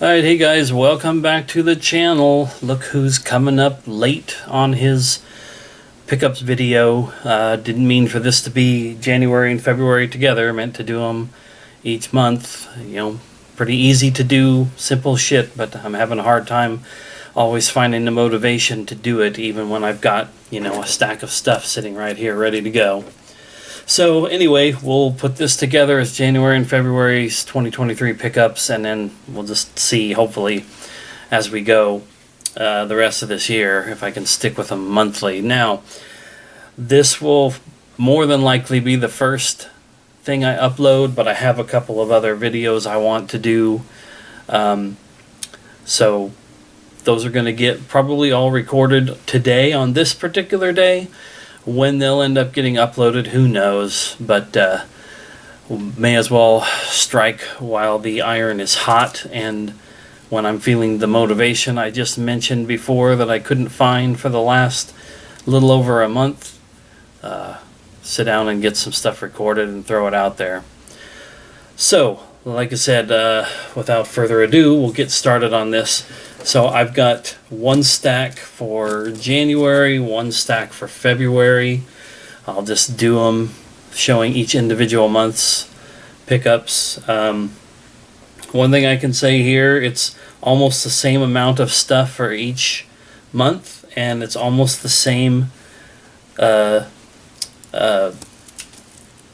Alright, hey guys, welcome back to the channel. Look who's coming up late on his pickups video. Didn't mean for this to be January and February together. Meant to do them each month. You know, pretty easy to do, simple shit, but I'm having a hard time always finding the motivation to do it, even when I've got, you know, a stack of stuff sitting right here ready to go. So anyway, we'll put this together as January and February's 2023 pickups, and then we'll just see, hopefully, as we go the rest of this year, if I can stick with them monthly. Now, this will more than likely be the first thing I upload, but I have a couple of other videos I want to do. So those are going to get probably all recorded today on this particular day. When they'll end up getting uploaded, who knows, but may as well strike while the iron is hot, and when I'm feeling the motivation I just mentioned before that I couldn't find for the last little over a month, sit down and get some stuff recorded and throw it out there. So, like I said, without further ado, we'll get started on this. So I've got one stack for January, one stack for February. I'll just do them showing each individual month's pickups. One thing I can say here, it's almost the same amount of stuff for each month, and it's almost the same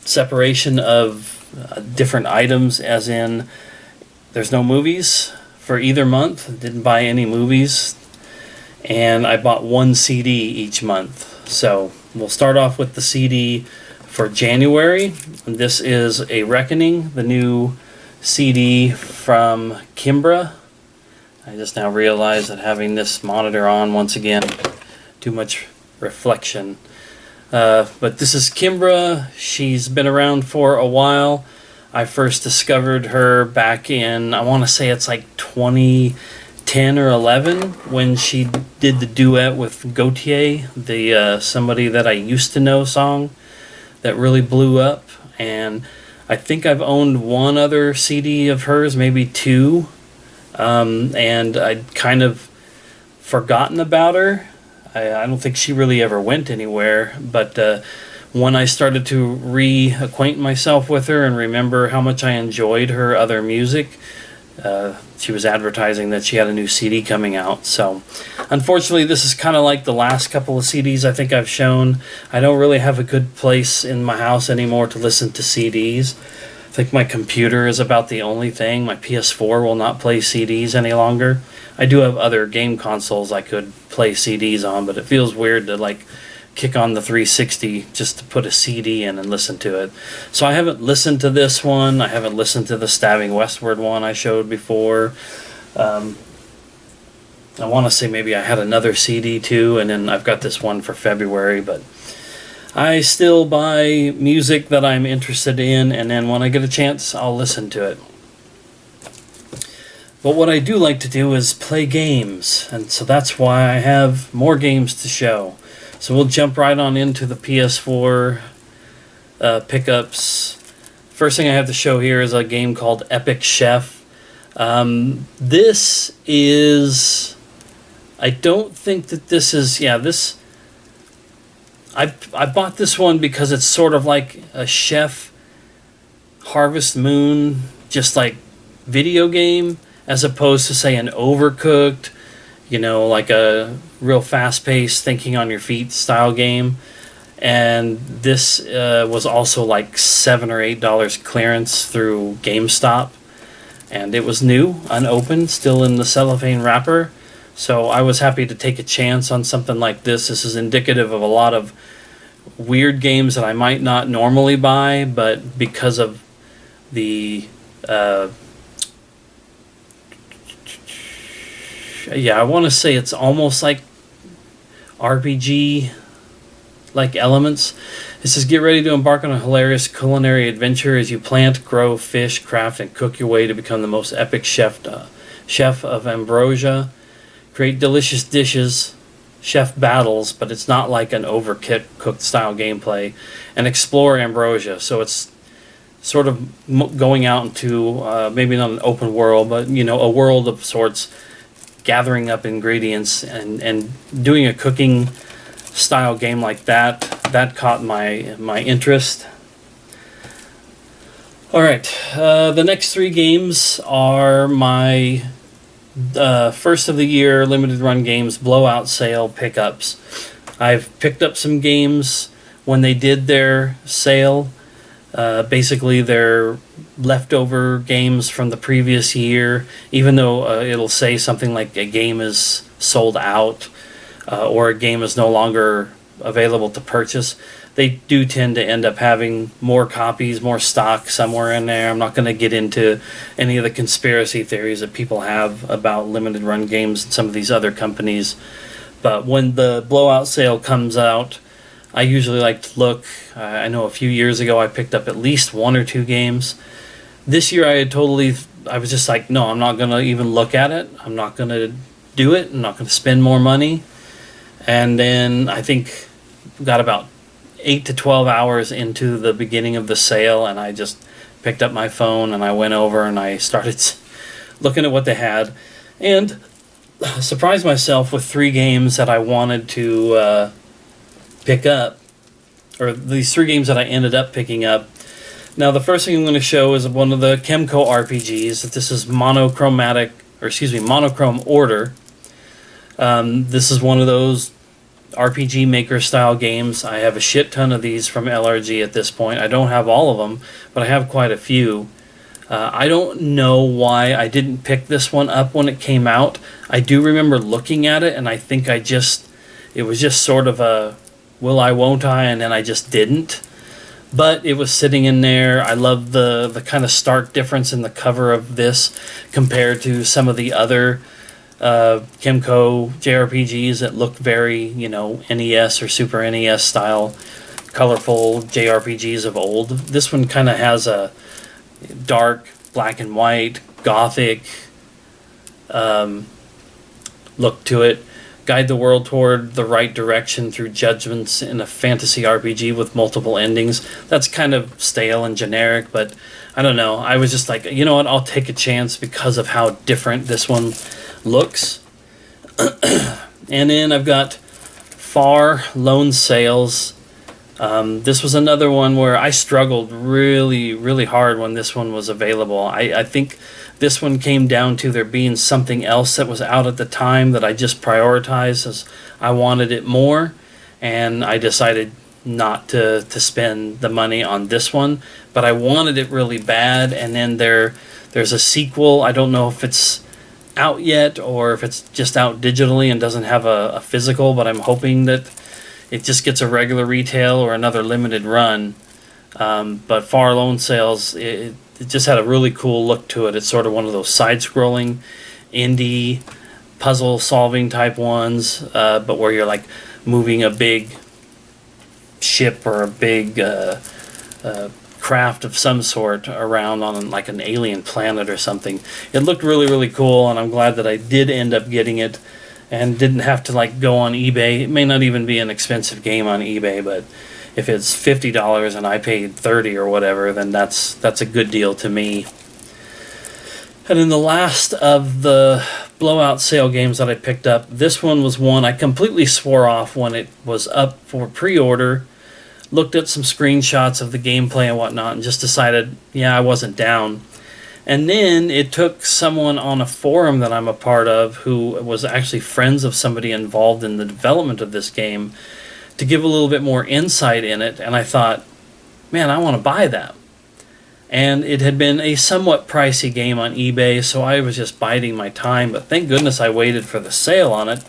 separation of different items, as in there's no movies for either month. Didn't buy any movies, and I bought one CD each month. So we'll start off with the CD for January. This is A Reckoning, the new CD from Kimbra. I just now realized that having this monitor on, once again, too much reflection. But this is Kimbra. She's been around for a while. I first discovered her back in, I want to say it's like 2010 or 11, when she did the duet with Gautier, the Somebody That I Used to Know song that really blew up. And I think I've owned one other CD of hers, maybe two, and I'd kind of forgotten about her. I don't think she really ever went anywhere, but when I started to reacquaint myself with her and remember how much I enjoyed her other music, she was advertising that she had a new CD coming out. So unfortunately, this is kind of like the last couple of CDs I think I've shown. I don't really have a good place in my house anymore to listen to CDs. I think my computer is about the only thing. My PS4 will not play CDs any longer. I do have other game consoles I could play CDs on, but it feels weird to like kick on the 360 just to put a CD in and listen to it. So I haven't listened to this one. I haven't listened to the Stabbing Westward one I showed before. I want to say maybe I had another CD too, and then I've got this one for February, but I still buy music that I'm interested in, and then when I get a chance, I'll listen to it. But what I do like to do is play games, and so that's why I have more games to show. So we'll jump right on into the PS4 pickups. First thing I have to show here is a game called Epic Chef. This is... I don't think that this is... Yeah, this... I bought this one because it's sort of like a Chef Harvest Moon, just like video game, as opposed to, say, an Overcooked, you know, like a real fast-paced, thinking on your feet style game. And this was also like $7 or $8 clearance through GameStop, and it was new, unopened, still in the cellophane wrapper. So I was happy to take a chance on something like this. This is indicative of a lot of weird games that I might not normally buy, but because of the yeah, I want to say it's almost like RPG like elements. It says, get ready to embark on a hilarious culinary adventure as you plant, grow, fish, craft, and cook your way to become the most epic chef of Ambrosia. Create delicious dishes, chef battles, but it's not like an overcooked style gameplay, and explore Ambrosia. So it's sort of going out into maybe not an open world, but a world of sorts, gathering up ingredients and doing a cooking style game like that. That caught my interest. All right, the next 3 games are my first of the year limited run games blowout sale pickups. I've picked up some games when they did their sale. Basically, they're leftover games from the previous year, even though it'll say something like a game is sold out or a game is no longer available to purchase. They do tend to end up having more copies, more stock somewhere in there. I'm not going to get into any of the conspiracy theories that people have about limited run games and some of these other companies. But when the blowout sale comes out, I usually like to look. I know a few years ago I picked up at least 1 or 2 games. This year I was just like, no, I'm not going to even look at it. I'm not going to do it. I'm not going to spend more money. And then I think got about 8 to 12 hours into the beginning of the sale, and I just picked up my phone and I went over and I started looking at what they had, and surprised myself with 3 games that I wanted to pick up, or these 3 games that I ended up picking up. Now, the first thing I'm going to show is one of the Kemco RPGs. This is Monochrome Order. This is one of those RPG Maker style games. I have a shit ton of these from LRG at this point. I don't have all of them, but I have quite a few. I don't know why I didn't pick this one up when it came out. I do remember looking at it, and I think it was just sort of a will I, won't I, and then I just didn't. But it was sitting in there. I love the kind of stark difference in the cover of this compared to some of the other Kemco JRPGs that look very, NES or Super NES style, colorful JRPGs of old. This one kind of has a dark, black and white, gothic look to it. Guide the world toward the right direction through judgments in a fantasy RPG with multiple endings. That's kind of stale and generic, but I don't know. I was just like, you know what, I'll take a chance because of how different this one looks. And then I've got Far Lone Sails. This was another one where I struggled really, really hard when this one was available. I think this one came down to there being something else that was out at the time that I just prioritized as I wanted it more, and I decided not to spend the money on this one, but I wanted it really bad. And then there's a sequel. I don't know if it's out yet or if it's just out digitally and doesn't have a physical, but I'm hoping that it just gets a regular retail or another limited run. But Far Lone Sails, it just had a really cool look to it. It's sort of one of those side-scrolling indie puzzle-solving type ones, but where you're like moving a big ship or a big craft of some sort around on like an alien planet or something. It looked really, really cool, and I'm glad that I did end up getting it and didn't have to like go on eBay. It may not even be an expensive game on eBay, but if it's $50 and I paid $30 or whatever, then that's a good deal to me. And then the last of the blowout sale games that I picked up, this one was one I completely swore off when it was up for pre-order. Looked at some screenshots of the gameplay and whatnot and just decided, yeah, I wasn't down. And then it took someone on a forum that I'm a part of who was actually friends of somebody involved in the development of this game to give a little bit more insight in it, and I thought, man, I want to buy that. And it had been a somewhat pricey game on eBay, so I was just biding my time, but thank goodness I waited for the sale on it,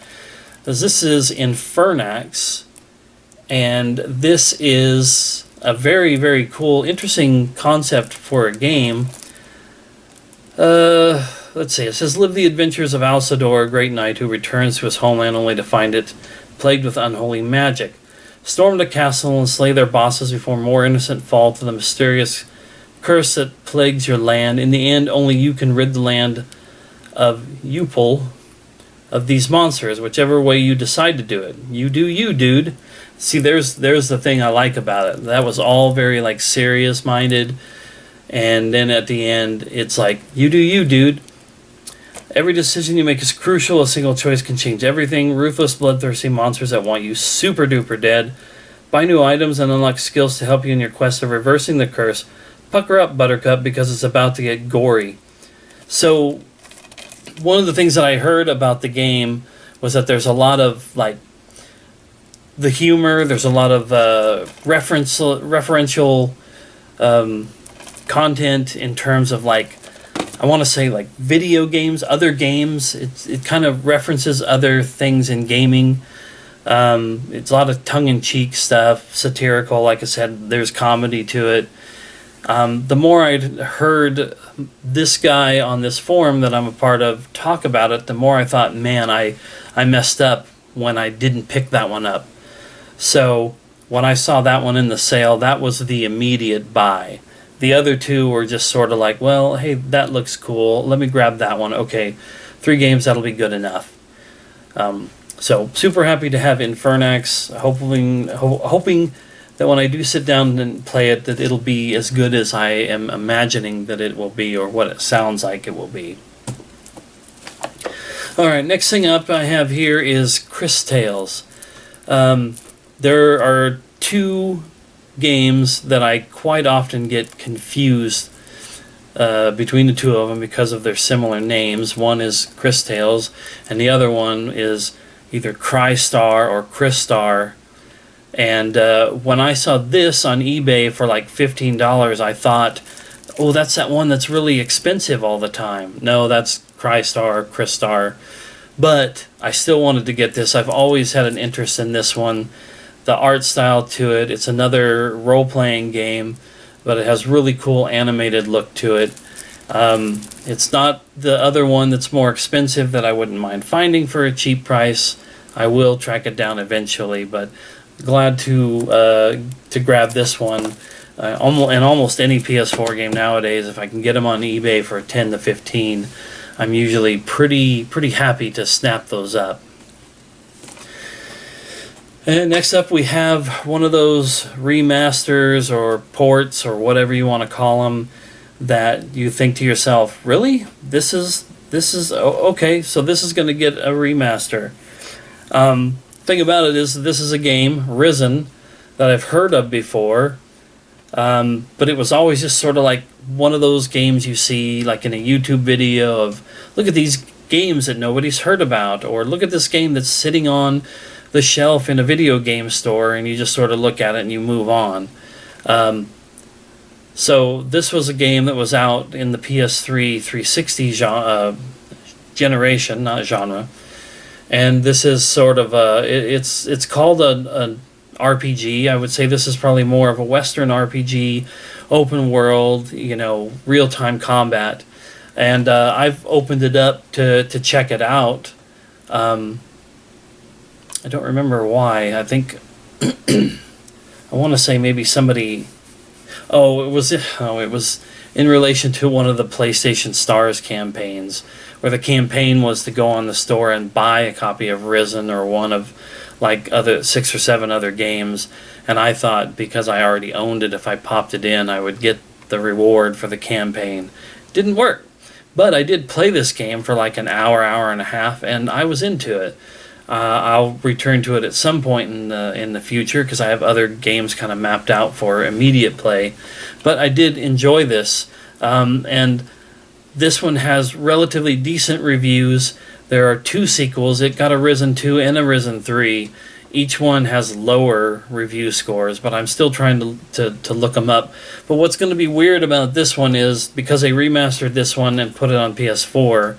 because this is Infernax, and this is a very, very cool, interesting concept for a game. Let's see, it says, live the adventures of Alcidor, a great knight who returns to his homeland only to find it plagued with unholy magic. Storm the castle and slay their bosses before more innocent fall to the mysterious curse that plagues your land. In the end, only you can rid the land of Upul of these monsters, whichever way you decide to do it. You do you, dude. See, there's the thing I like about it. That was all very like serious-minded, And then at the end, it's like, you do you, dude. Every decision you make is crucial. A single choice can change everything. Ruthless, bloodthirsty monsters that want you super duper dead. Buy new items and unlock skills to help you in your quest of reversing the curse. Pucker up, Buttercup, because it's about to get gory. So, one of the things that I heard about the game was that there's a lot of, like, the humor, there's a lot of referential content in terms of, like, I want to say, like, video games, other games. It kind of references other things in gaming. It's a lot of tongue-in-cheek stuff, satirical. Like I said, there's comedy to it. The more I'd heard this guy on this forum that I'm a part of talk about it, the more I thought, man, I messed up when I didn't pick that one up. So when I saw that one in the sale, that was the immediate buy. The other two were just sort of like, well, hey, that looks cool. Let me grab that one. Okay, 3 games, that'll be good enough. So super happy to have Infernax. Hoping that when I do sit down and play it, that it'll be as good as I am imagining that it will be, or what it sounds like it will be. Alright, next thing up I have here is Cris Tales. There are 2 games that I quite often get confused between the 2 of them because of their similar names. One is Cris Tales, and the other one is either Crystar or Crystar. And when I saw this on eBay for like $15, I thought, oh, that's that one that's really expensive all the time. No, that's Crystar, Crystar. But I still wanted to get this. I've always had an interest in this one. The art style to it, it's another role-playing game, but it has really cool animated look to it. It's not the other one that's more expensive that I wouldn't mind finding for a cheap price. I will track it down eventually, but glad to grab this one. And almost any PS4 game nowadays, if I can get them on eBay for 10 to 15, I'm usually pretty happy to snap those up. And next up we have one of those remasters or ports or whatever you want to call them that you think to yourself, really? This is okay, so this is going to get a remaster. Thing about it is this is a game, Risen, that I've heard of before, but it was always just sort of like one of those games you see like in a YouTube video of, look at these games that nobody's heard about, or look at this game that's sitting on the shelf in a video game store, and you just sort of look at it and you move on. So this was a game that was out in the PS3 360 generation, not genre. And this is sort of it's called an RPG. I would say this is probably more of a Western RPG, open world, real-time combat. And I've opened it up to check it out. I don't remember why. I think I want to say maybe somebody. It was in relation to one of the PlayStation Stars campaigns, where the campaign was to go on the store and buy a copy of Risen or one of like other 6 or 7 other games, and I thought because I already owned it, if I popped it in, I would get the reward for the campaign. Didn't work, but I did play this game for like an hour and a half, and I was into it. I'll return to it at some point in the future because I have other games kind of mapped out for immediate play. But I did enjoy this, and this one has relatively decent reviews. There are 2 sequels. It got a Risen 2 and a Risen 3. Each one has lower review scores, but I'm still trying to look them up. But what's going to be weird about this one is, because they remastered this one and put it on PS4,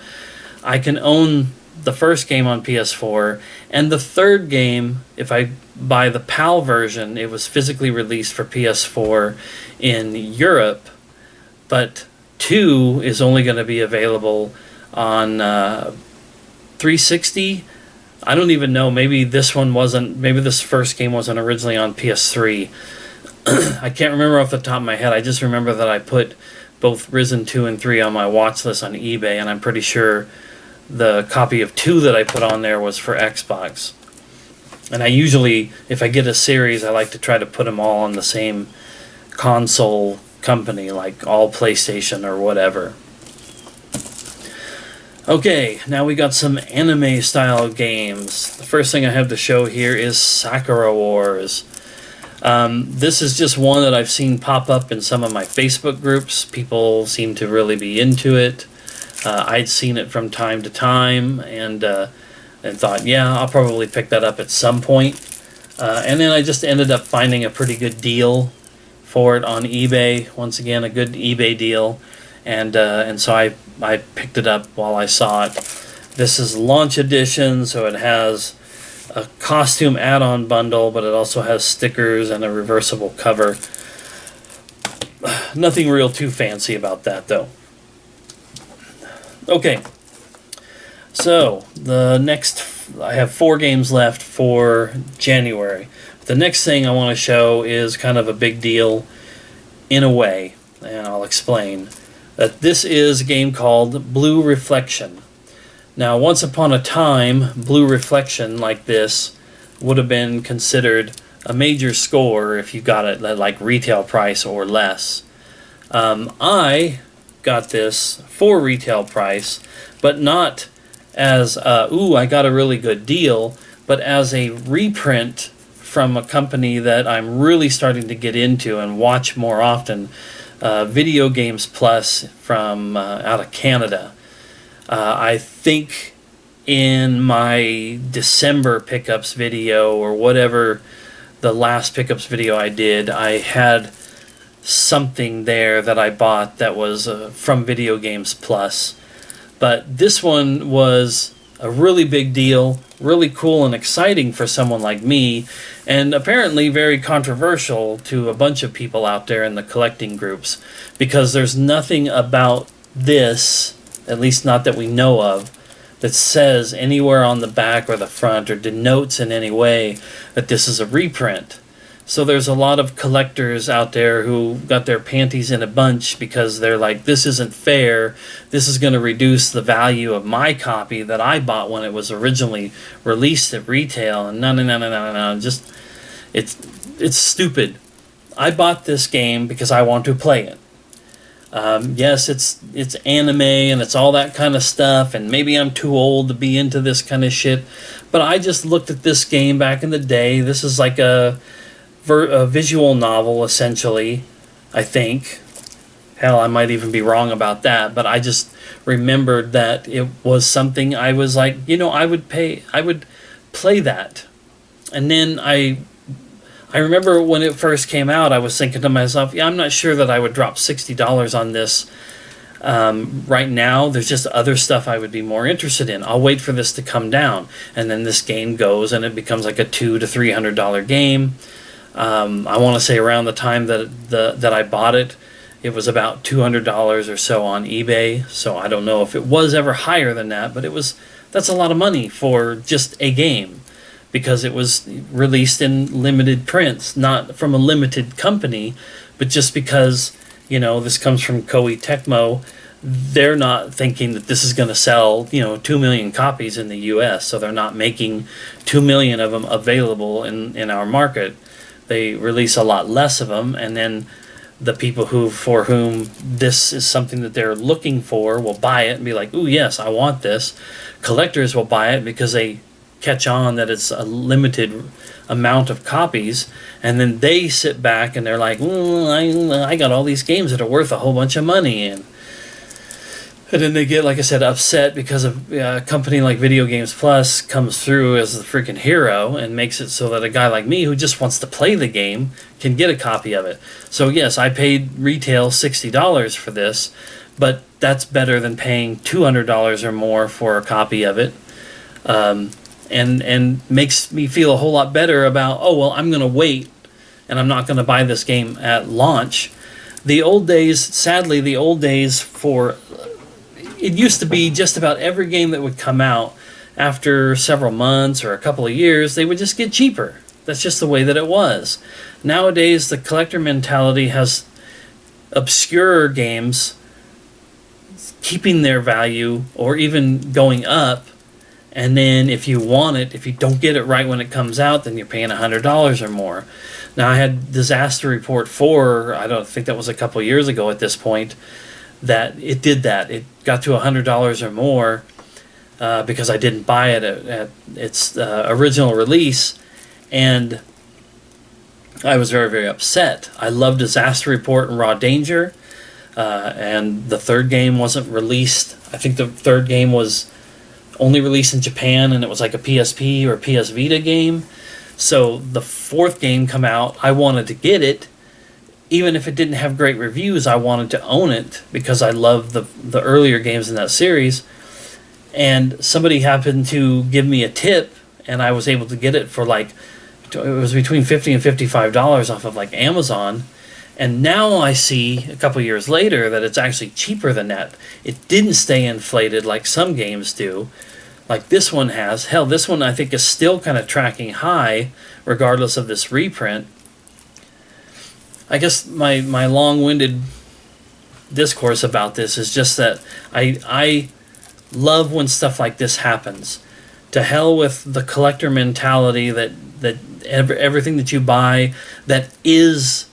I can own the first game on PS4, and the third game, if I buy the PAL version, it was physically released for PS4 in Europe, but 2 is only going to be available on 360. I don't even know, maybe this first game wasn't originally on PS3. I can't remember off the top of my head. I just remember that I put both Risen 2 and 3 on my watch list on eBay, and I'm pretty sure the copy of 2 that I put on there was for Xbox. And I usually, if I get a series, I like to try to put them all on the same console company, like all PlayStation or whatever. Okay, now we got some anime style games. The first thing I have to show here is Sakura Wars. This is just one that I've seen pop up in some of my Facebook groups. People seem to really be into it. I'd seen it from time to time and thought, yeah, I'll probably pick that up at some point. And then I just ended up finding a pretty good deal for it on eBay. Once again, a good eBay deal. And so I picked it up while I saw it. This is launch edition, so it has a costume add-on bundle, but it also has stickers and a reversible cover. Nothing real too fancy about that, though. Okay, so I have 4 games left for January. The next thing I want to show is kind of a big deal in a way, and I'll explain. That this is a game called Blue Reflection. Now, once upon a time, Blue Reflection like this would have been considered a major score if you got it at like retail price or less. I got this for retail price, but not as, I got a really good deal, but as a reprint from a company that I'm really starting to get into and watch more often. Video Games Plus from out of Canada. I think in my December pickups video or whatever the last pickups video I did, I had something there that I bought that was from Video Games Plus. But this one was a really big deal, really cool and exciting for someone like me, and apparently very controversial to a bunch of people out there in the collecting groups, because there's nothing about this, at least not that we know of, that says anywhere on the back or the front or denotes in any way that this is a reprint. So there's a lot of collectors out there who got their panties in a bunch because they're like, this isn't fair. This is going to reduce the value of my copy that I bought when it was originally released at retail. And no. Just, it's stupid. I bought this game because I want to play it. Yes, it's anime and it's all that kind of stuff, and maybe I'm too old to be into this kind of shit. But I just looked at this game back in the day. This is like a visual novel, essentially, I think. Hell, I might even be wrong about that, but I just remembered that it was something I was like, I would play that. And then I remember when it first came out, I was thinking to myself, I'm not sure that I would drop $60 on this right now. There's just other stuff I would be more interested in. I'll wait for this to come down. And then this game goes and it becomes like a $200 to $300 game. I want to say around the time that I bought it, it was about $200 or so on eBay. So I don't know if it was ever higher than that, but that's a lot of money for just a game, because it was released in limited prints, not from a limited company, but just because, this comes from Koei Tecmo. They're not thinking that this is going to sell, 2 million copies in the US, so they're not making 2 million of them available in our market. They release a lot less of them, and then the people for whom this is something that they're looking for will buy it and be like, ooh, yes, I want this. Collectors will buy it because they catch on that it's a limited amount of copies, and then they sit back and they're like, I got all these games that are worth a whole bunch of money, and then they get, like I said, upset because a company like Video Games Plus comes through as the freaking hero and makes it so that a guy like me who just wants to play the game can get a copy of it. So yes, I paid retail $60 for this, but that's better than paying $200 or more for a copy of it. And makes me feel a whole lot better about, I'm going to wait and I'm not going to buy this game at launch. Sadly, the old days for... It used to be just about every game that would come out after several months or a couple of years, they would just get cheaper. That's just the way that it was. Nowadays, the collector mentality has obscure games keeping their value or even going up, And then if you want it, if you don't get it right when it comes out, then you're paying $100 or more. Now, I had Disaster Report 4, I don't think that was a couple years ago at this point, that it did that. It got to $100 or more because I didn't buy it at its original release. And I was very, very upset. I love Disaster Report and Raw Danger. And the third game wasn't released. I think the third game was only released in Japan, and it was like a PSP or PS Vita game. So the fourth game come out, I wanted to get it. Even if it didn't have great reviews, I wanted to own it because I love the earlier games in that series. And somebody happened to give me a tip, and I was able to get it for like, it was between $50 and $55 off of like Amazon. And now I see, a couple years later, that it's actually cheaper than that. It didn't stay inflated like some games do, like this one has. Hell, this one I think is still kind of tracking high, regardless of this reprint. I guess my long-winded discourse about this is just that I love when stuff like this happens. To hell with the collector mentality that everything that you buy that is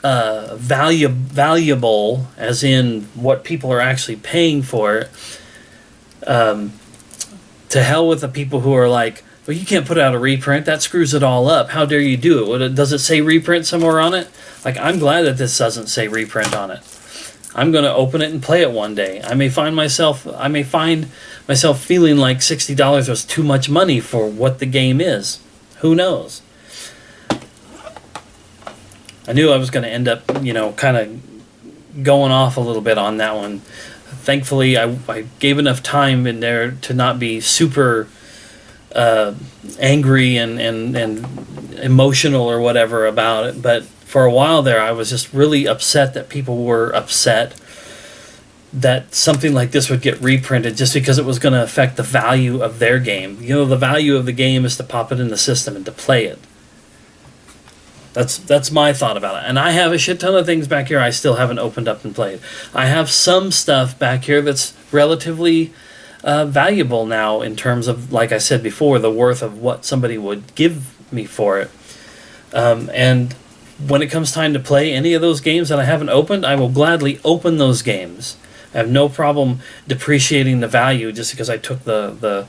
valuable, as in what people are actually paying for it. To hell with the people who are like, well, you can't put out a reprint, that screws it all up, how dare you do it? Does it say reprint somewhere on it? Like, I'm glad that this doesn't say reprint on it. I'm going to open it and play it one day. I may find myself feeling like $60 was too much money for what the game is. Who knows? I knew I was going to end up, kind of going off a little bit on that one. Thankfully, I gave enough time in there to not be super angry and emotional or whatever about it. But for a while there, I was just really upset that people were upset that something like this would get reprinted just because it was going to affect the value of their game. The value of the game is to pop it in the system and to play it. That's my thought about it. And I have a shit ton of things back here I still haven't opened up and played. I have some stuff back here that's relatively valuable now in terms of, like I said before, the worth of what somebody would give me for it. And when it comes time to play any of those games that I haven't opened, I will gladly open those games. I have no problem depreciating the value just because I took the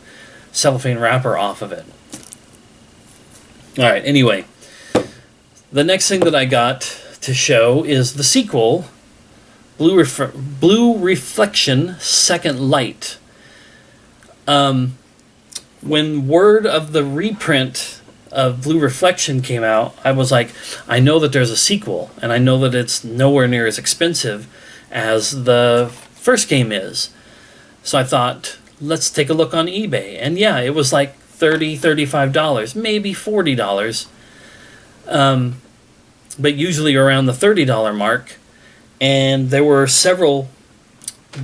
cellophane wrapper off of it. All right, anyway. The next thing that I got to show is the sequel, Blue Reflection Second Light. When word of the reprint of Blue Reflection came out, I was like, I know that there's a sequel, and I know that it's nowhere near as expensive as the first game is. So I thought, let's take a look on eBay. And yeah, it was like $30, $35, maybe $40. But usually around the $30 mark, and there were several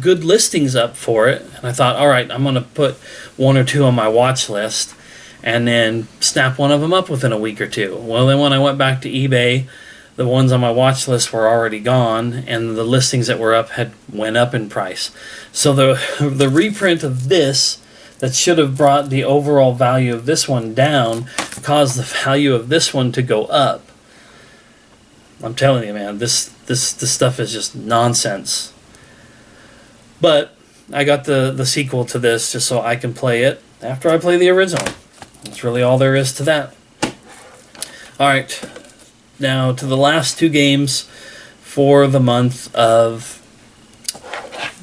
good listings up for it, and I thought, all right, I'm going to put one or two on my watch list, and then snap one of them up within a week or two. Well, then when I went back to eBay, the ones on my watch list were already gone, and the listings that were up had went up in price. So the reprint of this, that should have brought the overall value of this one down, caused the value of this one to go up. I'm telling you, man, this stuff is just nonsense. But I got the sequel to this just so I can play it after I play the original. That's really all there is to that. All right, now to the last two games for the month of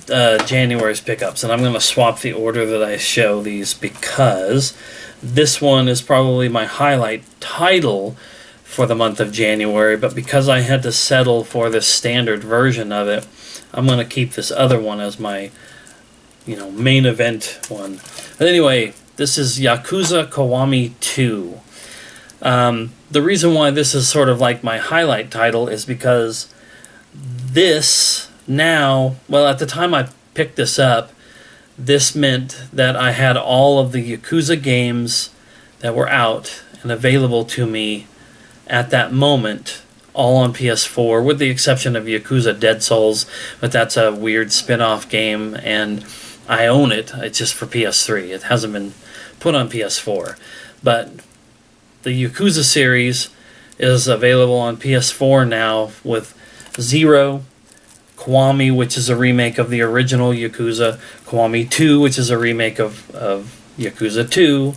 January's pickups, and I'm going to swap the order that I show these because this one is probably my highlight title for the month of January, but because I had to settle for the standard version of it, I'm going to keep this other one as my, main event one. But anyway, this is Yakuza Kiwami 2. The reason why this is sort of like my highlight title is because this now, well, at the time I picked this up, this meant that I had all of the Yakuza games that were out and available to me at that moment, all on PS4, with the exception of Yakuza Dead Souls, but that's a weird spin-off game, and I own it. It's just for PS3. It hasn't been put on PS4. But the Yakuza series is available on PS4 now with Zero, Kiwami, which is a remake of the original Yakuza, Kiwami 2, which is a remake of Yakuza 2,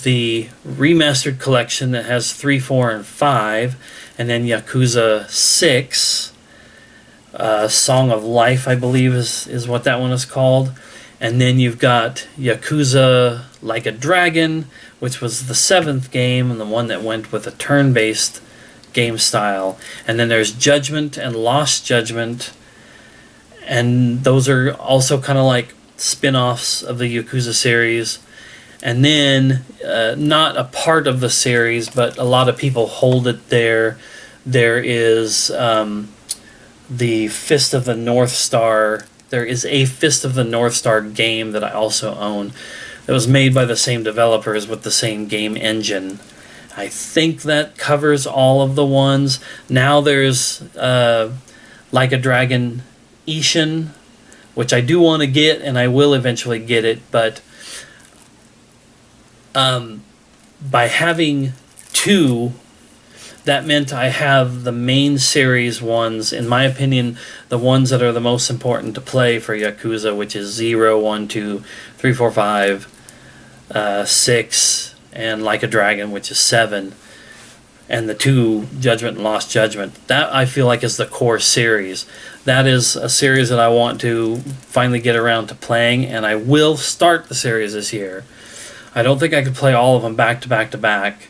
the remastered collection that has 3, 4, and 5, and then Yakuza 6, Song of Life, I believe is what that one is called. And then you've got Yakuza Like a Dragon, which was the 7th game and the one that went with a turn-based game style. And then there's Judgment and Lost Judgment, and those are also kind of like spin-offs of the Yakuza series. And then, not a part of the series, but a lot of people hold it there. There is the Fist of the North Star. There is a Fist of the North Star game that I also own. That was made by the same developers with the same game engine. I think that covers all of the ones. Now there's Like a Dragon Ishin, which I do want to get, and I will eventually get it, but by having 2, that meant I have the main series ones, in my opinion, the ones that are the most important to play for Yakuza, which is 0, 1, 2, 3, 4, 5, 6, and Like a Dragon, which is 7, and the 2, Judgment and Lost Judgment. That, I feel like, is the core series. That is a series that I want to finally get around to playing, and I will start the series this year. I don't think I could play all of them back to back to back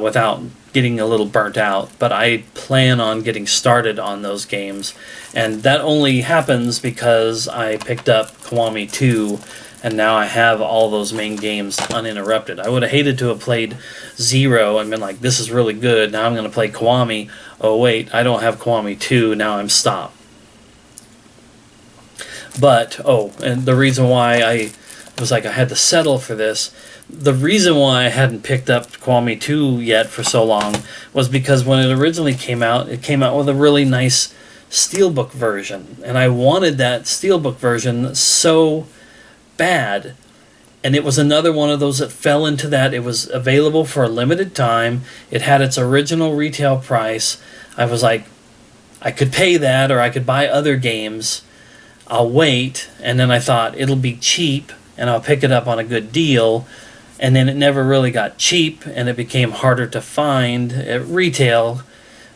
without getting a little burnt out, but I plan on getting started on those games, and that only happens because I picked up Kiwami 2, and now I have all those main games uninterrupted. I would have hated to have played 0 and been like, this is really good, now I'm going to play Kiwami. Oh wait, I don't have Kiwami 2, now I'm stopped. But, and the reason why I was like, I had to settle for this, the reason why I hadn't picked up Kiwami 2 yet for so long was because when it originally came out, it came out with a really nice Steelbook version. And I wanted that Steelbook version so bad. And it was another one of those that fell into that. It was available for a limited time. It had its original retail price. I was like, I could pay that, or I could buy other games. I'll wait. And then I thought, it'll be cheap, and I'll pick it up on a good deal. And then it never really got cheap, and it became harder to find at retail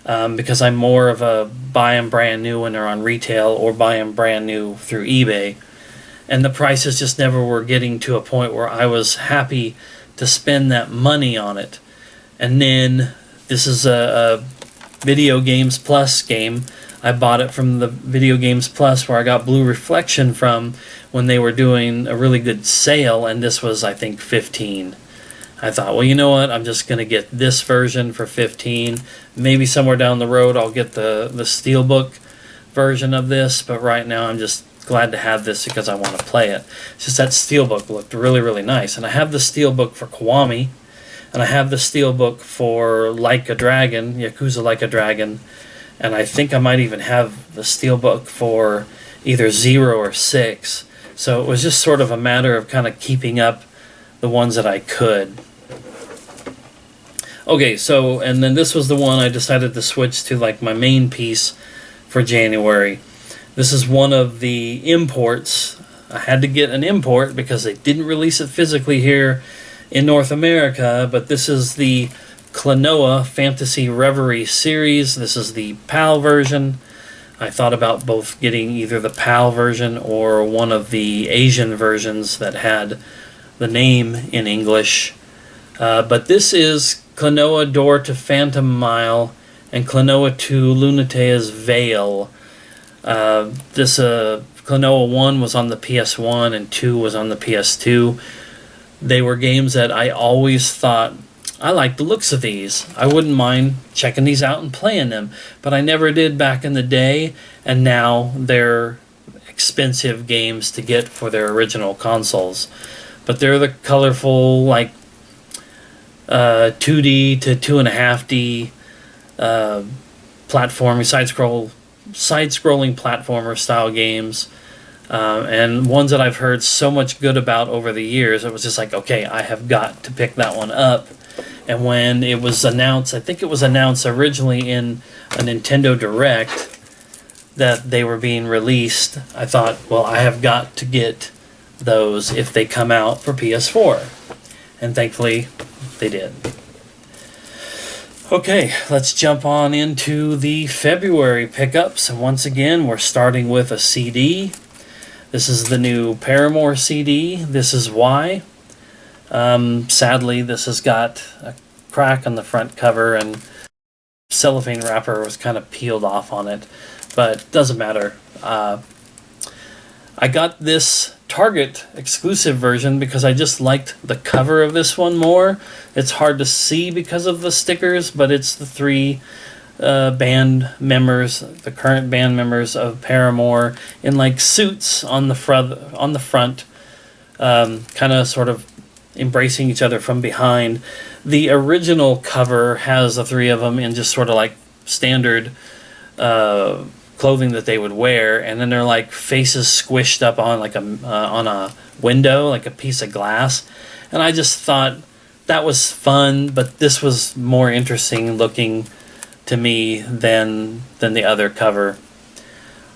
because I'm more of a buy them brand new when they're on retail or buy them brand new through eBay. And the prices just never were getting to a point where I was happy to spend that money on it. And then this is a Video Games Plus game. I bought it from the Video Games Plus where I got Blue Reflection from when they were doing a really good sale, and this was, I think, $15. I thought, well, you know what? I'm just going to get this version for $15. Maybe somewhere down the road I'll get the Steelbook version of this, but right now I'm just glad to have this because I want to play it. It's just that Steelbook looked really, really nice. And I have the Steelbook for Kiwami, and I have the Steelbook for Like a Dragon, Yakuza Like a Dragon, and I think I might even have the Steelbook for either 0 or 6. So it was just sort of a matter of kind of keeping up the ones that I could. Okay, so, and then this was the one I decided to switch to, like, my main piece for January. This is one of the imports. I had to get an import because they didn't release it physically here in North America, but this is the Klonoa Phantasy Reverie series. This is the PAL version. I thought about both getting either the PAL version or one of the Asian versions that had the name in English. But this is Klonoa Door to Phantom Mile and Klonoa 2 Lunatea's Veil. This Klonoa 1 was on the PS1 and 2 was on the PS2. They were games that I always thought, I like the looks of these. I wouldn't mind checking these out and playing them, but I never did back in the day, and now they're expensive games to get for their original consoles. But they're the colorful, like, 2D to 2.5D platforming, side-scrolling platformer style games. and ones that I've heard so much good about over the years. It was just like, okay, I have got to pick that one up. And when it was announced, I think it was announced originally in a Nintendo Direct that they were being released, I thought, well, I have got to get those if they come out for PS4. And thankfully, they did. Okay, let's jump on into the February pickups. And once again, we're starting with a CD. This is the new Paramore CD. This Is Why. Sadly, this has got a crack on the front cover and cellophane wrapper was kind of peeled off on it, but doesn't matter. I got this Target exclusive version because I just liked the cover of this one more. It's hard to see because of the stickers, but it's the three band members, the current band members of Paramore, in like suits on the front, kind of sort of embracing each other from behind. The original cover has the three of them in just sort of like standard clothing that they would wear, and then they're like faces squished up on like on a window, like a piece of glass. And I just thought that was fun, but this was more interesting looking to me than the other cover.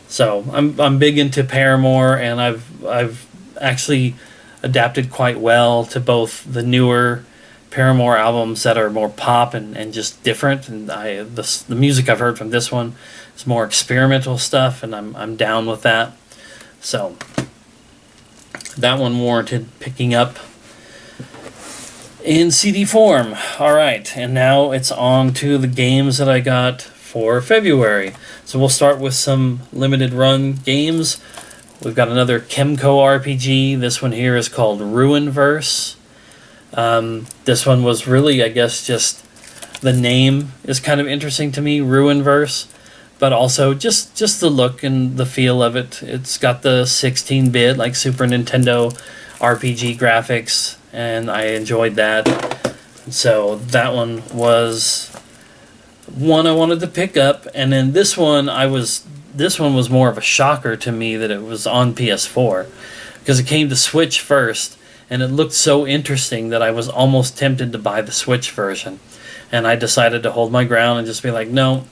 So I'm big into Paramore, and I've actually adapted quite well to both the newer Paramore albums that are more pop and just different, and the music I've heard from this one is more experimental stuff, and I'm down with that. So that one warranted picking up in CD form. Alright, and now it's on to the games that I got for February. So we'll start with some limited run games. We've got another Kemco RPG. This one here is called Ruinverse. This one was really, I guess, just the name is kind of interesting to me, Ruinverse, but also just the look and the feel of it. It's got the 16-bit, like Super Nintendo RPG graphics, and I enjoyed that. So that one was one I wanted to pick up, and then this one was more of a shocker to me that it was on PS4, because it came to Switch first, and it looked so interesting that I was almost tempted to buy the Switch version. And I decided to hold my ground and just be like, no,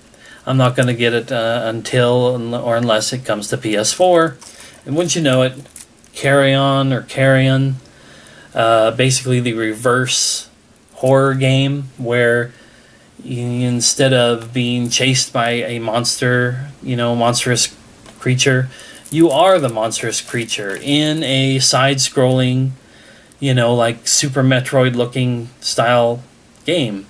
I'm not going to get it until or unless it comes to PS4. And wouldn't you know it, Carrion, basically the reverse horror game where instead of being chased by a monster, monstrous creature, you are the monstrous creature in a side-scrolling, like Super Metroid looking style game.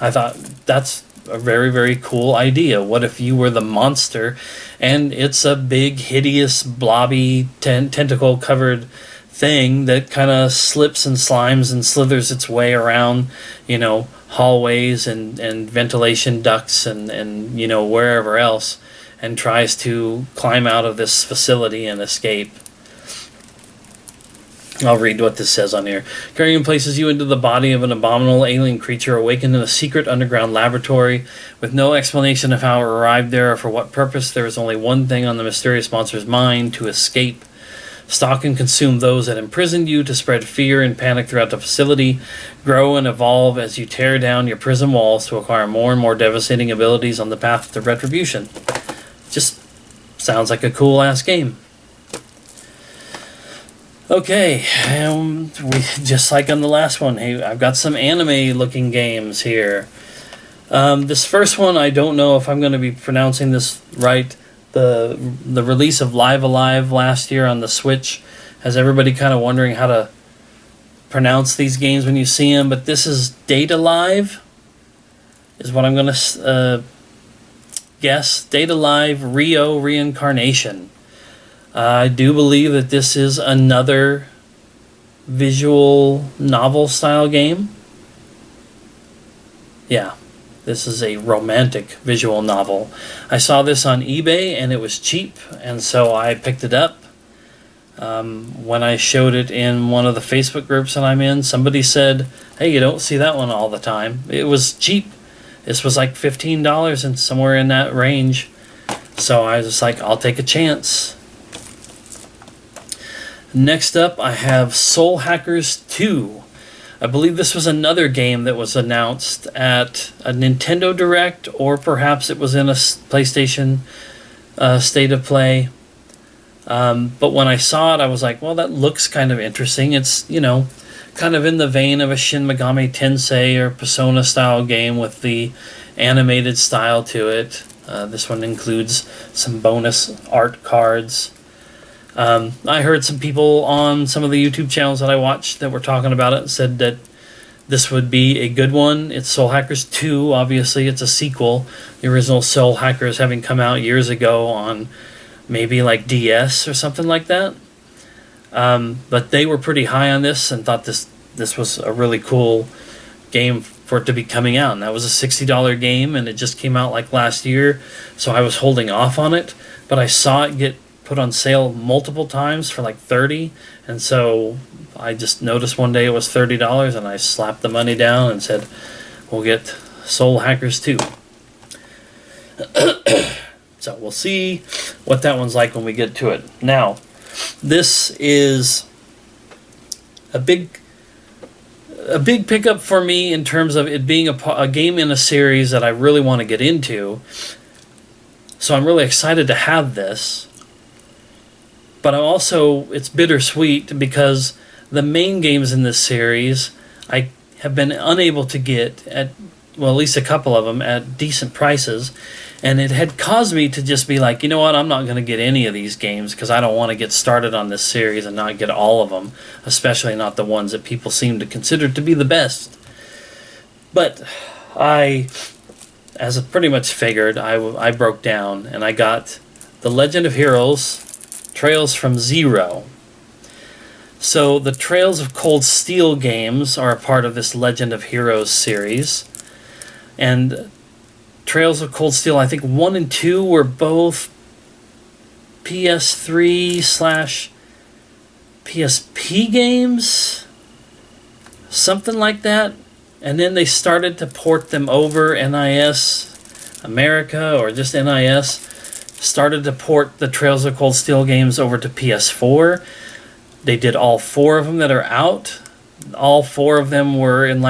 I thought that's a very, very cool idea. What if you were the monster and it's a big, hideous, blobby, tentacle covered thing that kind of slips and slimes and slithers its way around, hallways and ventilation ducts and wherever else, and tries to climb out of this facility and escape. I'll read what this says on here. Carrion places you into the body of an abominable alien creature awakened in a secret underground laboratory. With no explanation of how it arrived there or for what purpose, there is only one thing on the mysterious monster's mind: to escape. Stalk and consume those that imprisoned you to spread fear and panic throughout the facility. Grow and evolve as you tear down your prison walls to acquire more and more devastating abilities on the path to retribution. Just sounds like a cool-ass game. Okay, just like on the last one, hey, I've got some anime-looking games here. This first one, I don't know if I'm going to be pronouncing this right. The release of Live Alive last year on the Switch has everybody kind of wondering how to pronounce these games when you see them, but this is Data Live, is what I'm going to guess. Data Live Rio Reincarnation. I do believe that this is another visual novel style game. Yeah, this is a romantic visual novel. I saw this on eBay and it was cheap, and so I picked it up. When I showed it in one of the Facebook groups that I'm in, somebody said, hey, you don't see that one all the time. It was cheap. This was like $15 and somewhere in that range. So I was just like, I'll take a chance. Next up, I have Soul Hackers 2. I believe this was another game that was announced at a Nintendo Direct, or perhaps it was in a PlayStation State of Play. But when I saw it, I was like, well, that looks kind of interesting. It's, kind of in the vein of a Shin Megami Tensei or Persona style game with the animated style to it. This one includes some bonus art cards. I heard some people on some of the YouTube channels that I watched that were talking about it and said that this would be a good one. It's Soul Hackers 2, obviously. It's a sequel. The original Soul Hackers having come out years ago on maybe like DS or something like that. But they were pretty high on this and thought this was a really cool game for it to be coming out. And that was a $60 game, and it just came out like last year, so I was holding off on it. But I saw it get put on sale multiple times for like $30, and so I just noticed one day it was $30, and I slapped the money down and said, we'll get Soul Hackers 2. So we'll see what that one's like when we get to it. Now, this is a big pickup for me in terms of it being a game in a series that I really want to get into. So I'm really excited to have this. But it's bittersweet because the main games in this series I have been unable to get at least a couple of them at decent prices. And it had caused me to just be like, you know what, I'm not going to get any of these games because I don't want to get started on this series and not get all of them, especially not the ones that people seem to consider to be the best. But as I pretty much figured, I broke down and I got The Legend of Heroes, Trails from Zero. So the Trails of Cold Steel games are a part of this Legend of Heroes series. And Trails of Cold Steel, I think 1 and 2 were both PS3/PSP games, something like that. And then they started to port them over. NIS America, or just NIS, started to port the Trails of Cold Steel games over to PS4. They did all 4 of them that are out. All 4 of them were in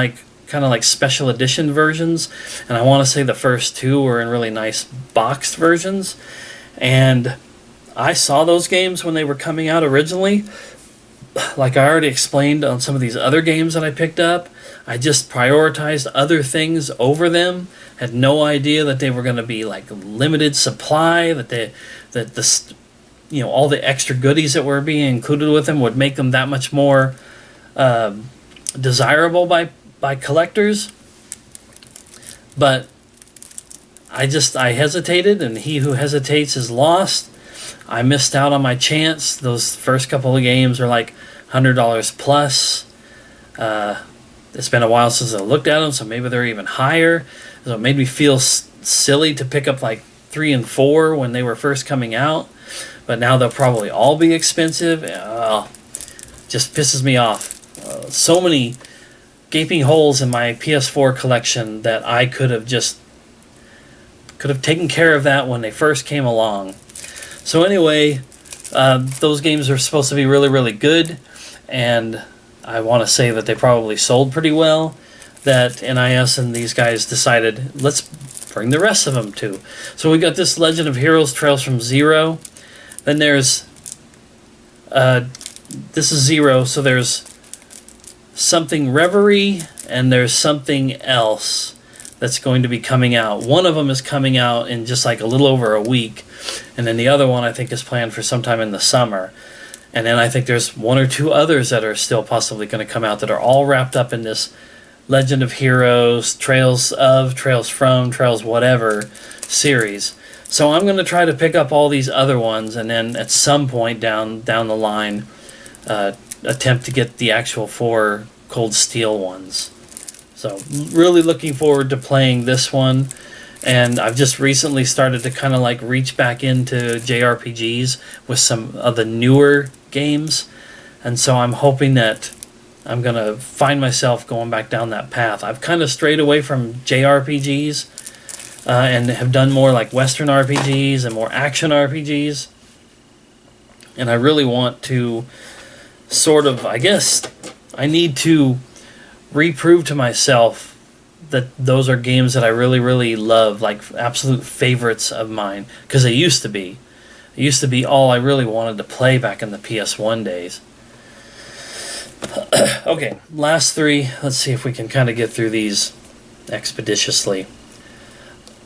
kind of like special edition versions, and I want to say the first 2 were in really nice boxed versions. And I saw those games when they were coming out originally. Like I already explained on some of these other games that I picked up, I just prioritized other things over them. Had no idea that they were going to be like limited supply, all the extra goodies that were being included with them would make them that much more desirable by collectors. But I hesitated, and he who hesitates is lost. I missed out on my chance. Those first couple of games are like $100 plus. It's been a while since I looked at them, so maybe they're even higher. So it made me feel silly to pick up like 3 and 4 when they were first coming out. But now they'll probably all be expensive. Just pisses me off. So many gaping holes in my PS4 collection that I could have taken care of that when they first came along. So anyway, those games are supposed to be really, really good, and I want to say that they probably sold pretty well, that NIS and these guys decided, let's bring the rest of them too. So we got this Legend of Heroes Trails from Zero. Then there's this is Zero, so there's something Reverie, and there's something else that's going to be coming out. One of them is coming out in just like a little over a week, and then the other one I think is planned for sometime in the summer. And then I think there's 1 or 2 others that are still possibly going to come out that are all wrapped up in this Legend of Heroes, Trails from, Trails whatever series. So I'm going to try to pick up all these other ones, and then at some point down the line, attempt to get the actual 4 Cold Steel ones. So really looking forward to playing this one. And I've just recently started to kind of like reach back into JRPGs with some of the newer games. And so I'm hoping that I'm going to find myself going back down that path. I've kind of strayed away from JRPGs and have done more like Western RPGs and more action RPGs. And I really want to sort of, I guess, I need to reprove to myself that those are games that I really, really love, like absolute favorites of mine, because they used to be. It used to be all I really wanted to play back in the PS1 days. Okay, last three. Let's see if we can kind of get through these expeditiously.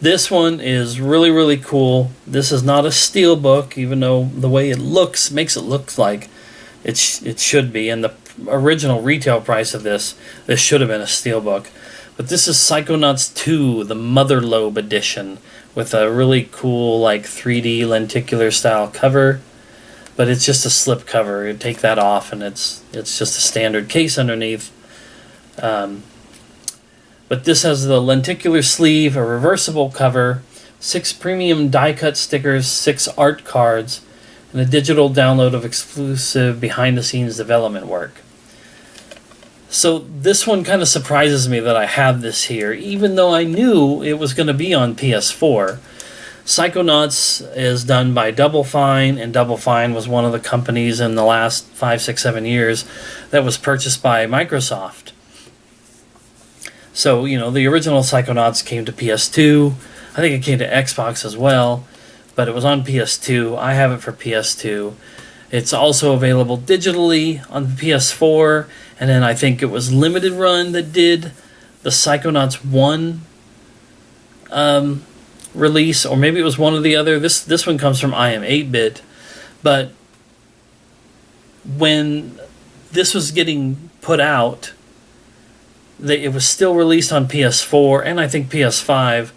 This one is really, really cool. This is not a steelbook, even though the way it looks makes it look like it should be. And the original retail price of this should have been a steelbook. But this is Psychonauts 2, the Mother Lobe edition, with a really cool, like 3D lenticular style cover. But it's just a slip cover. You take that off, and it's just a standard case underneath. But this has the lenticular sleeve, a reversible cover, 6 premium die-cut stickers, 6 art cards, and a digital download of exclusive behind-the-scenes development work. So this one kind of surprises me that I have this here, even though I knew it was going to be on PS4. Psychonauts is done by Double Fine, and Double Fine was one of the companies in the last 5, 6, 7 years that was purchased by Microsoft. So, the original Psychonauts came to PS2. I think it came to Xbox as well, but it was on PS2. I have it for PS2. It's also available digitally on the PS4, and then I think it was Limited Run that did the Psychonauts 1 release, or maybe it was one or the other. This one comes from I Am 8-Bit, but when this was getting put out, it was still released on PS4 and I think PS5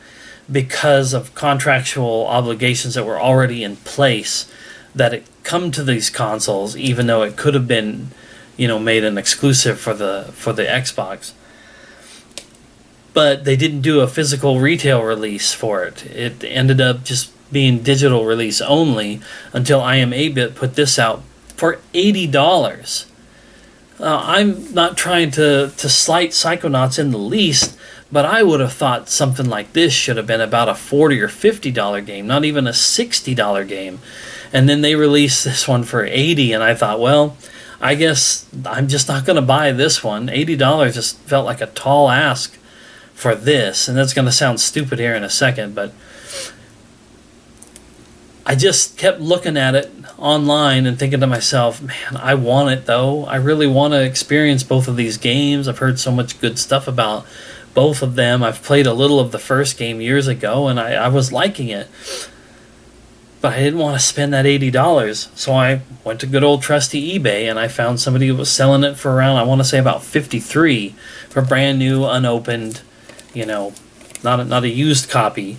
because of contractual obligations that were already in place that it come to these consoles, even though it could have been, made an exclusive for the Xbox. But they didn't do a physical retail release for it. It ended up just being digital release only until I Am 8-Bit put this out for $80. I'm not trying to slight Psychonauts in the least, but I would have thought something like this should have been about a $40 or $50 game, not even a $60 game. And then they released this one for $80, and I thought, well, I guess I'm just not going to buy this one. $80 just felt like a tall ask for this, and that's going to sound stupid here in a second, but I just kept looking at it online and thinking to myself, man, I want it though. I really want to experience both of these games. I've heard so much good stuff about both of them. I've played a little of the first game years ago, and I was liking it. But I didn't want to spend that $80. So I went to good old trusty eBay, and I found somebody who was selling it for around, I want to say about $53 for brand new, unopened, not a used copy,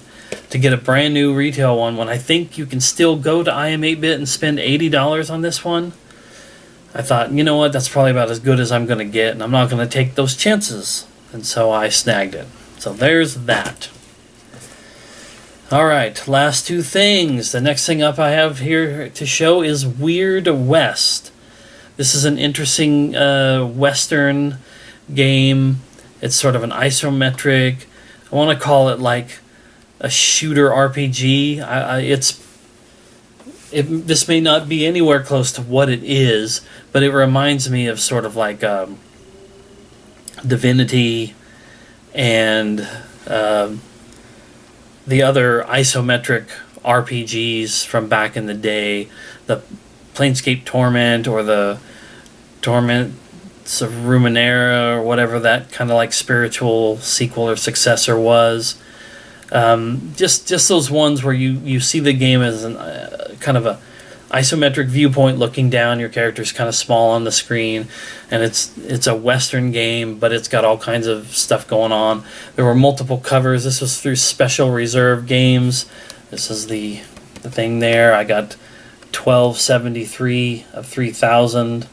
to get a brand new retail one when I think you can still go to I Am 8-Bit and spend $80 on this one. I thought, you know what, that's probably about as good as I'm going to get, and I'm not going to take those chances. And so I snagged it. So there's that. Alright, last two things. The next thing up I have here to show is Weird West. This is an interesting Western game. It's sort of an isometric, I want to call it like a shooter RPG. This may not be anywhere close to what it is, but it reminds me of sort of like Divinity and the other isometric RPGs from back in the day, the Planescape Torment or the Torments of Runeterra or whatever that kind of like spiritual sequel or successor was. Just those ones where you see the game as an kind of a isometric viewpoint looking down. Your character's kind of small on the screen, and it's a Western game, but it's got all kinds of stuff going on. There were multiple covers. This was through Special Reserve Games. This is the thing there. I got 1273 of 3000.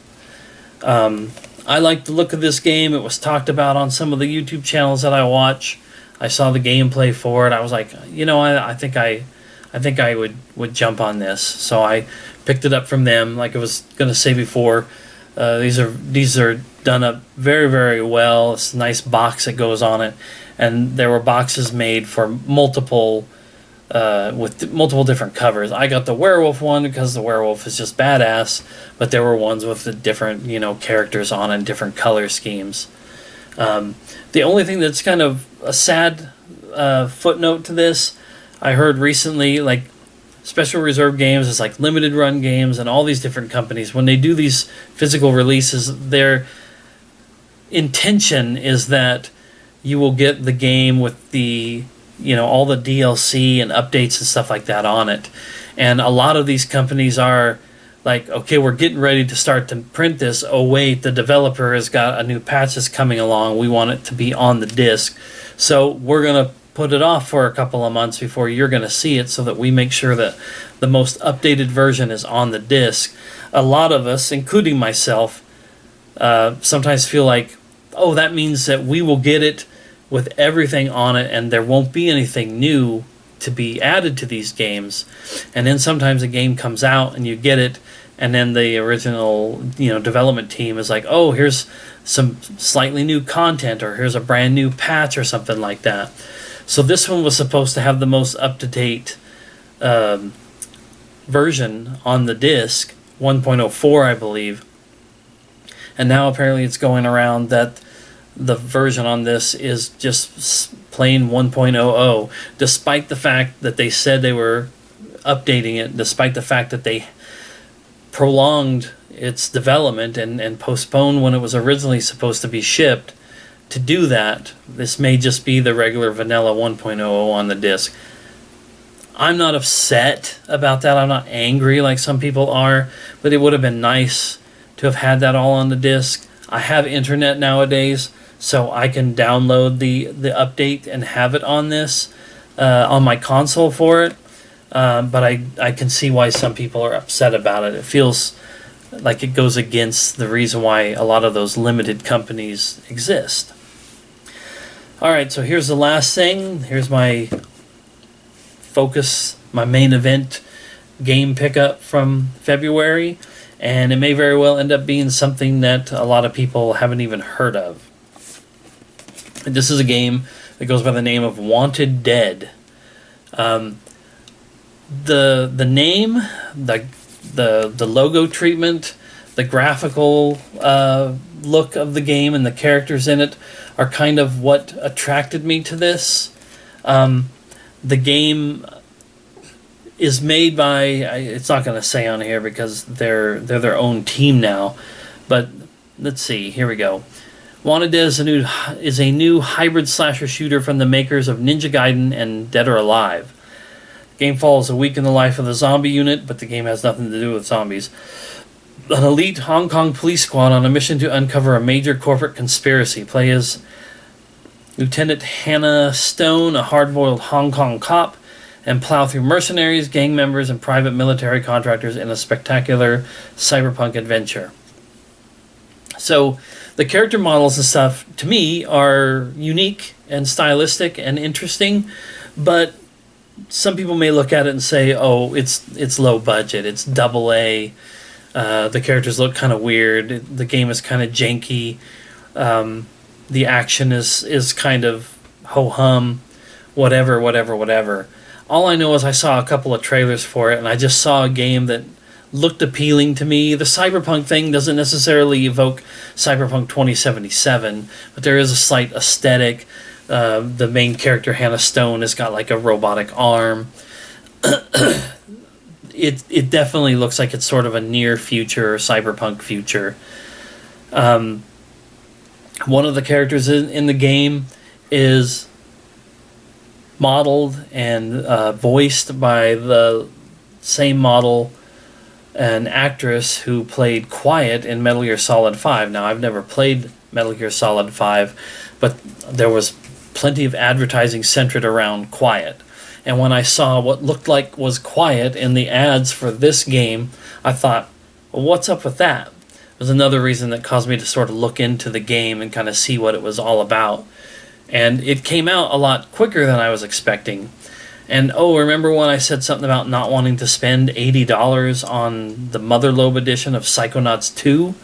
I like the look of this game. It was talked about on some of the YouTube channels that I watch. I saw the gameplay for it. I was like, I think I would jump on this. So I picked it up from them. Like I was gonna say before, these are done up very, very well. It's a nice box that goes on it, and there were boxes made for multiple with multiple different covers. I got the werewolf one because the werewolf is just badass, but there were ones with the different, characters on and different color schemes. The only thing that's kind of a sad footnote to this, I heard recently, like Special Reserve Games is like Limited Run Games and all these different companies, when they do these physical releases, their intention is that you will get the game with the all the DLC and updates and stuff like that on it. And a lot of these companies are like, okay, we're getting ready to start to print this. Oh wait, the developer has got a new patch that's coming along. We want it to be on the disc. So we're going to put it off for a couple of months before you're going to see it, so that we make sure that the most updated version is on the disc. A lot of us, including myself, sometimes feel like, oh, that means that we will get it with everything on it and there won't be anything new to be added to these games. And then sometimes a game comes out and you get it, and then the original development team is like, oh, here's some slightly new content, or here's a brand new patch or something like that. So this one was supposed to have the most up-to-date version on the disc, 1.04 I believe, and now apparently it's going around that the version on this is just plain 1.00, despite the fact that they said they were updating it, despite the fact that they prolonged its development and postponed when it was originally supposed to be shipped. To do that, this may just be the regular vanilla 1.00 on the disc. I'm not upset about that. I'm not angry like some people are, but it would have been nice to have had that all on the disc. I have internet nowadays, so I can download the update and have it on this, on my console for it. But I can see why some people are upset about it. It feels like it goes against the reason why a lot of those limited companies exist. Alright, so here's the last thing. Here's my focus, my main event game pickup from February. And it may very well end up being something that a lot of people haven't even heard of. This is a game that goes by the name of Wanted Dead. The name, the logo treatment, the graphical look of the game, and the characters in it are kind of what attracted me to this. The game is made by, it's not going to say on here because they're their own team now, but let's see, here we go. Wanted Dead is a new hybrid slasher shooter from the makers of Ninja Gaiden and Dead or Alive. The game follows a week in the life of the zombie unit, but the game has nothing to do with zombies. An elite Hong Kong police squad on a mission to uncover a major corporate conspiracy. Play as Lieutenant Hannah Stone, a hard-boiled Hong Kong cop, and plow through mercenaries, gang members, and private military contractors in a spectacular cyberpunk adventure. So, the character models and stuff, to me, are unique and stylistic and interesting, but some people may look at it and say, oh, it's low budget, it's AA, the characters look kind of weird, the game is kind of janky, the action is kind of ho-hum, whatever. All I know is I saw a couple of trailers for it, and I just saw a game that looked appealing to me. The cyberpunk thing doesn't necessarily evoke Cyberpunk 2077, but there is a slight aesthetic. The main character, Hannah Stone, has got like a robotic arm. It definitely looks like it's sort of a near future, cyberpunk future. One of the characters in the game is modeled and voiced by the same model, an actress who played Quiet in Metal Gear Solid 5. Now, I've never played Metal Gear Solid 5, but there was plenty of advertising centered around Quiet. And when I saw what looked like was Quiet in the ads for this game, I thought, well, what's up with that? It was another reason that caused me to sort of look into the game and kind of see what it was all about. And it came out a lot quicker than I was expecting. And, remember when I said something about not wanting to spend $80 on the Motherlobe edition of Psychonauts 2?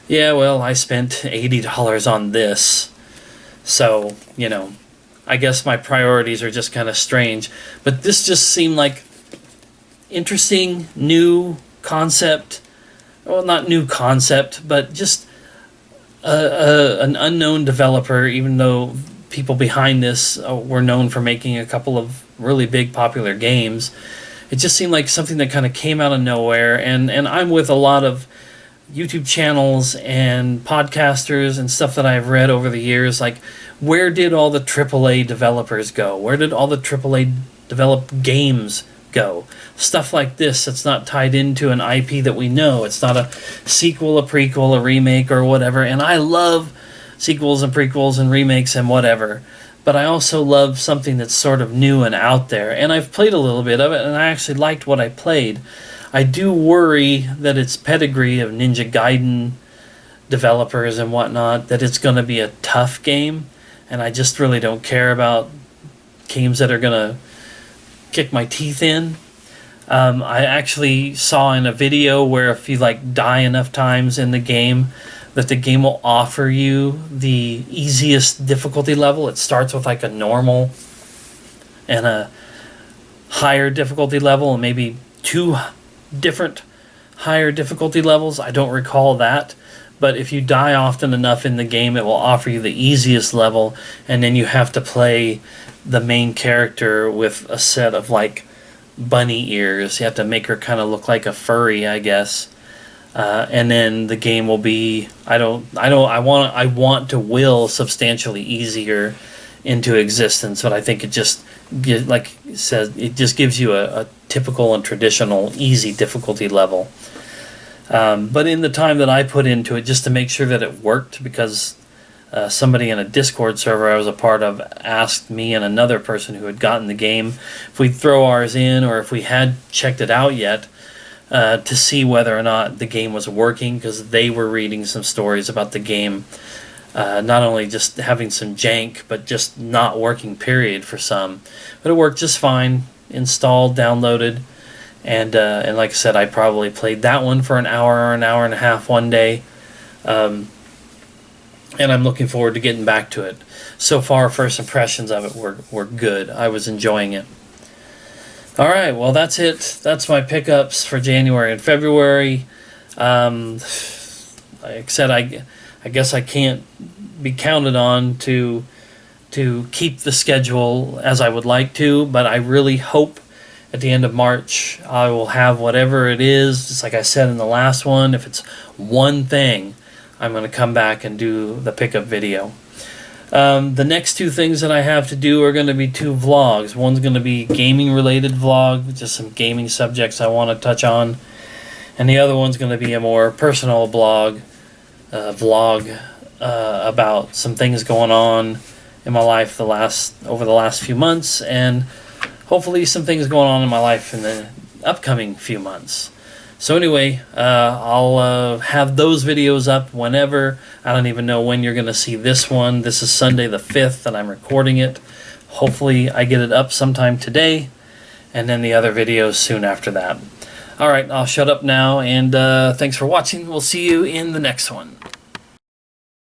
Yeah, well, I spent $80 on this. So, I guess my priorities are just kind of strange. But this just seemed like interesting, new concept. Well, not new concept, but just an unknown developer, even though people behind this were known for making a couple of really big popular games. It just seemed like something that kind of came out of nowhere. And I'm with a lot of YouTube channels and podcasters and stuff that I've read over the years. Like, where did all the AAA developers go? Where did all the AAA developed games go? Stuff like this that's not tied into an IP that we know. It's not a sequel, a prequel, a remake, or whatever. And I love sequels and prequels and remakes and whatever. But I also love something that's sort of new and out there. And I've played a little bit of it, and I actually liked what I played. I do worry that its pedigree of Ninja Gaiden developers and whatnot, that it's going to be a tough game. And I just really don't care about games that are going to kick my teeth in. I actually saw in a video where if you die enough times in the game, that the game will offer you the easiest difficulty level. It starts with a normal and a higher difficulty level, and maybe 2 different higher difficulty levels. I don't recall that. But if you die often enough in the game, it will offer you the easiest level, and then you have to play the main character with a set of bunny ears. You have to make her kind of look like a furry, I guess. And then the game will be I want to will substantially easier into existence, but I think it just it just gives you a typical and traditional easy difficulty level. But in the time that I put into it, just to make sure that it worked, because somebody in a Discord server I was a part of asked me and another person who had gotten the game if we'd throw ours in or if we had checked it out yet, to see whether or not the game was working, because they were reading some stories about the game not only just having some jank, but just not working, period, for some. But it worked just fine, installed, downloaded, and like I said, I probably played that one for an hour or an hour and a half one day, and I'm looking forward to getting back to it. So far, first impressions of it were good. I was enjoying it. All right, well, that's it. That's my pickups for January and February. Like I said, I guess I can't be counted on to keep the schedule as I would like to, but I really hope at the end of March I will have whatever it is. Just like I said in the last one, if it's one thing, I'm going to come back and do the pickup video. The next 2 things that I have to do are going to be 2 vlogs. One's going to be gaming-related vlog, just some gaming subjects I want to touch on. And the other one's going to be a more personal vlog about some things going on in my life over the last few months, and hopefully some things going on in my life in the upcoming few months. So anyway, I'll have those videos up whenever. I don't even know when you're going to see this one. This is Sunday the 5th that I'm recording it. Hopefully I get it up sometime today, and then the other videos soon after that. Alright, I'll shut up now, and thanks for watching. We'll see you in the next one.